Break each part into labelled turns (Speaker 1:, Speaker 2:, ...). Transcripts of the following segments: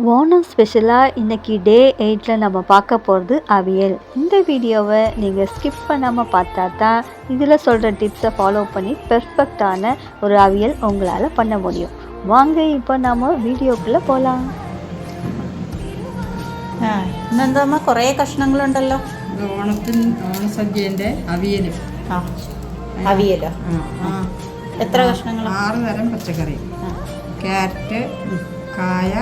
Speaker 1: ஓணம் ஸ்பெஷலாக இன்றைக்கி டே 8ல் நம்ம பார்க்க போகிறது அவியல். இந்த வீடியோவை நீங்கள் ஸ்கிப் பண்ணாமல் பார்த்தா தான் இதில் சொல்கிற டிப்ஸை ஃபாலோ பண்ணி பெர்ஃபெக்டான ஒரு அவியல் உங்களால் பண்ண முடியும். வாங்க இப்போ நம்ம വീഡിയോക്കുள்ளே പോകാം.
Speaker 2: ഇന്നെന്താ കുറേ കഷ്ണങ്ങളുണ്ടല്ലോ.
Speaker 3: ഓണസദ്യൻ്റെ അവിയൽ.
Speaker 2: അവിയലോ? എത്ര കഷ്ണങ്ങൾ?
Speaker 3: 6 തരം പച്ചക്കറി: ക്യാരറ്റ്, കായ,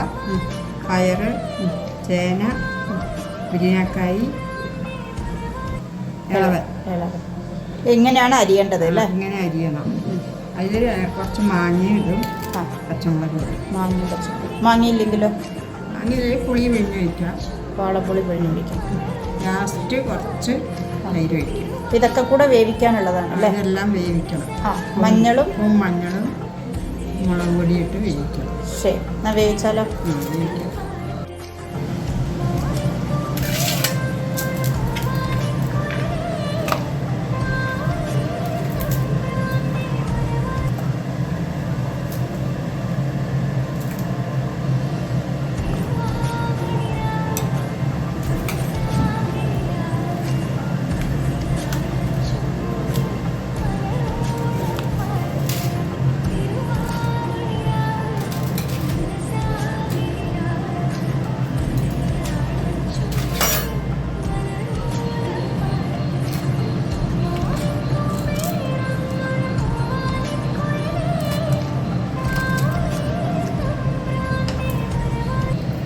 Speaker 3: പയറ്, ചേന, മുരിങ്ങക്കായി, ഇളവൻ.
Speaker 2: എങ്ങനെയാണ് അരിയേണ്ടത് അല്ലേ?
Speaker 3: ഇങ്ങനെ അരിയണം. അതിൽ കുറച്ച് മാങ്ങയും ഇടും, പച്ചമുളക് ഇടും.
Speaker 2: മാങ്ങയില്ലെങ്കിലോ?
Speaker 3: മാങ്ങയിൽ പുളി പിഴിഞ്ഞ് വയ്ക്കാം,
Speaker 2: വാളപ്പുളി പിഴിഞ്ഞ് വയ്ക്കാം.
Speaker 3: ലാസ്റ്റ് കുറച്ച് തൈര് വയ്ക്കും.
Speaker 2: ഇതൊക്കെ കൂടെ വേവിക്കാനുള്ളതാണ് അല്ലേ?
Speaker 3: ഇതെല്ലാം വേവിക്കണം.
Speaker 2: മഞ്ഞളും
Speaker 3: മുളക് പൊടിയിട്ട് വേവിക്കണം.
Speaker 2: ശരി, എന്നാൽ വേവിച്ചാലോ?
Speaker 3: വേവിക്കാം.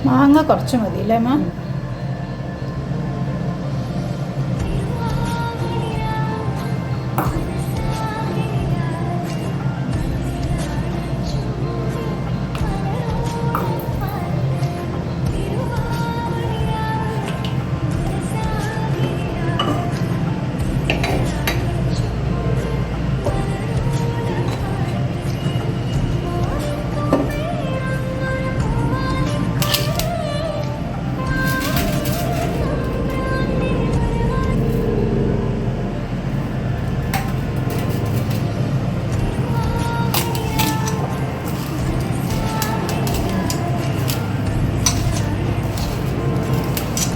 Speaker 2: മാങ്ങ കുറച്ച് മതി അല്ലേ അമ്മ?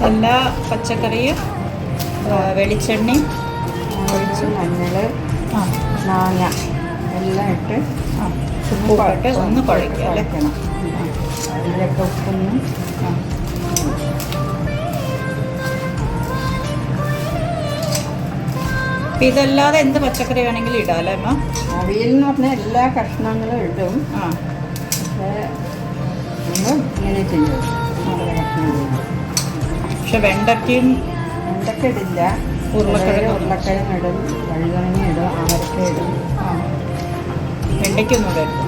Speaker 2: എല്ലാ പച്ചക്കറിയും വെളിച്ചെണ്ണയും
Speaker 3: ഒഴിച്ച് മഞ്ഞൾ, മാങ്ങ എല്ലാം ഇട്ട്
Speaker 2: ഉപ്പിട്ട് ഒന്ന് കുഴയ്ക്കുക അല്ലേ?
Speaker 3: അതിലൊക്കെ ഉപ്പൊന്നും.
Speaker 2: ഇതല്ലാതെ എന്ത് പച്ചക്കറി വേണമെങ്കിലും ഇടാം അല്ലേ അമ്മ?
Speaker 3: അവിയൽ എന്ന് പറഞ്ഞാൽ എല്ലാ കഷ്ണങ്ങളും ഇടും. പക്ഷേ നമ്മൾ ഇങ്ങനെ ചെയ്യും.
Speaker 2: പക്ഷെ വെണ്ടയ്ക്കയും
Speaker 3: ഇടില്ല. ഉരുളക്കിഴങ്ങ് ഇടും, വഴുതനങ്ങ ഇടും, അവരക്ക ഇടും.
Speaker 2: വെണ്ടയ്ക്കൊന്നും ഇടരുത്.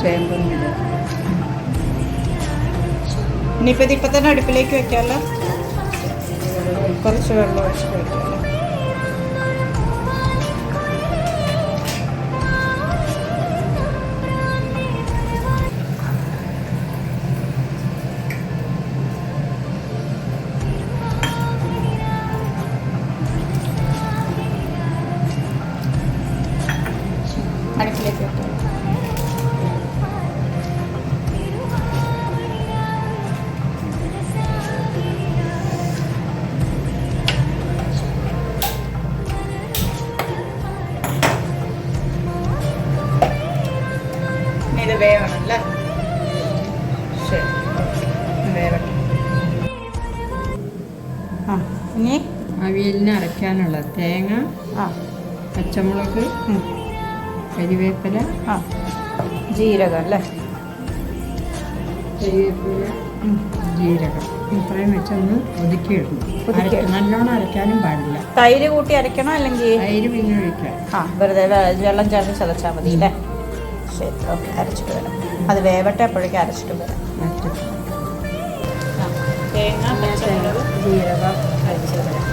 Speaker 3: ചേമ്പും ഇടും.
Speaker 2: ഇനിയിപ്പോൾ ഇതിപ്പോൾ തന്നെ അടുപ്പിലേക്ക് വെക്കാമല്ലോ. കുറച്ച് വെള്ളം ഒഴിച്ച് കഴിക്കാമല്ലോ. അടുപ്പിലേക്ക് വെക്കാം. ഇത് വേവണമല്ലേ? ശരി, വേവട്ടെ. ഇനി
Speaker 3: അവിയലിന് അരയ്ക്കാനുള്ള തേങ്ങ, പച്ചമുളക്, കരിവേപ്പില,
Speaker 2: ജീരകം അല്ലേ?
Speaker 3: കരിവേപ്പില, ജീരകം ഇത്രയും വെച്ചൊന്ന് ഒതുക്കിയിടണം. നല്ലോണം അരയ്ക്കാനും പാടില്ല.
Speaker 2: തൈര് കൂട്ടി അരയ്ക്കണോ അല്ലെങ്കിൽ
Speaker 3: തൈര് പിന്നെ ഒഴിക്കാം?
Speaker 2: വെറുതെ വെള്ളം ചേർത്ത് ചതച്ചാൽ മതി അല്ലേ? ശരി, ഓക്കെ. അരച്ചിട്ട് വരാം. അത് വേവട്ടെ, അപ്പോഴേക്കും അരച്ചിട്ട് വരാം. തേങ്ങ, പച്ചമുളക്,
Speaker 3: ജീരകം അരച്ചിട്ട് വരാം.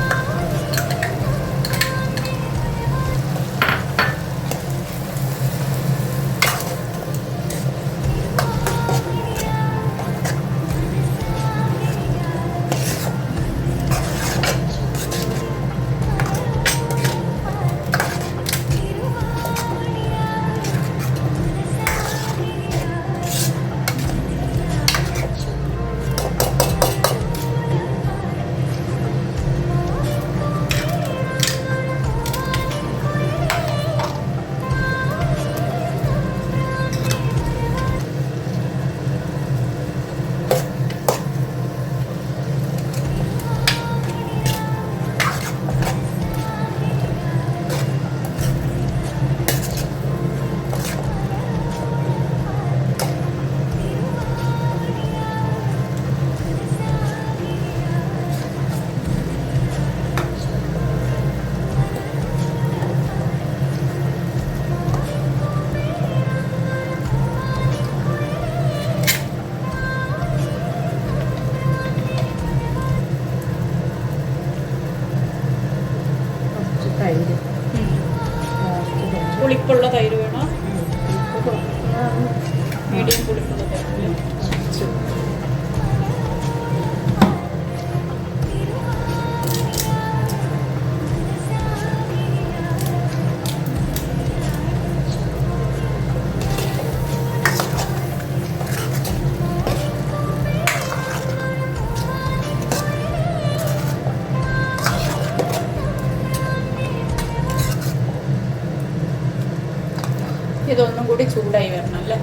Speaker 2: ഇതൊന്നും കൂടി ചൂടായി വരണം അല്ലേ?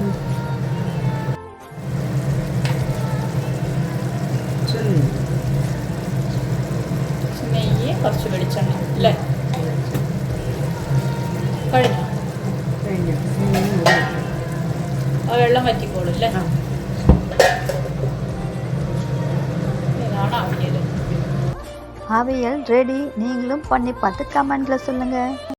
Speaker 2: നെയ്യ്, കുറച്ച് വെളിച്ചെണ്ണ അല്ലേ? കഴിഞ്ഞോ? ആ വെള്ളം വറ്റിക്കോളും അല്ലേ? ഇതാണ് അവിയൽ.
Speaker 1: அவியல் ரெடி. நீங்களும் பண்ணி பார்த்து கமெண்ட்ல சொல்லுங்க.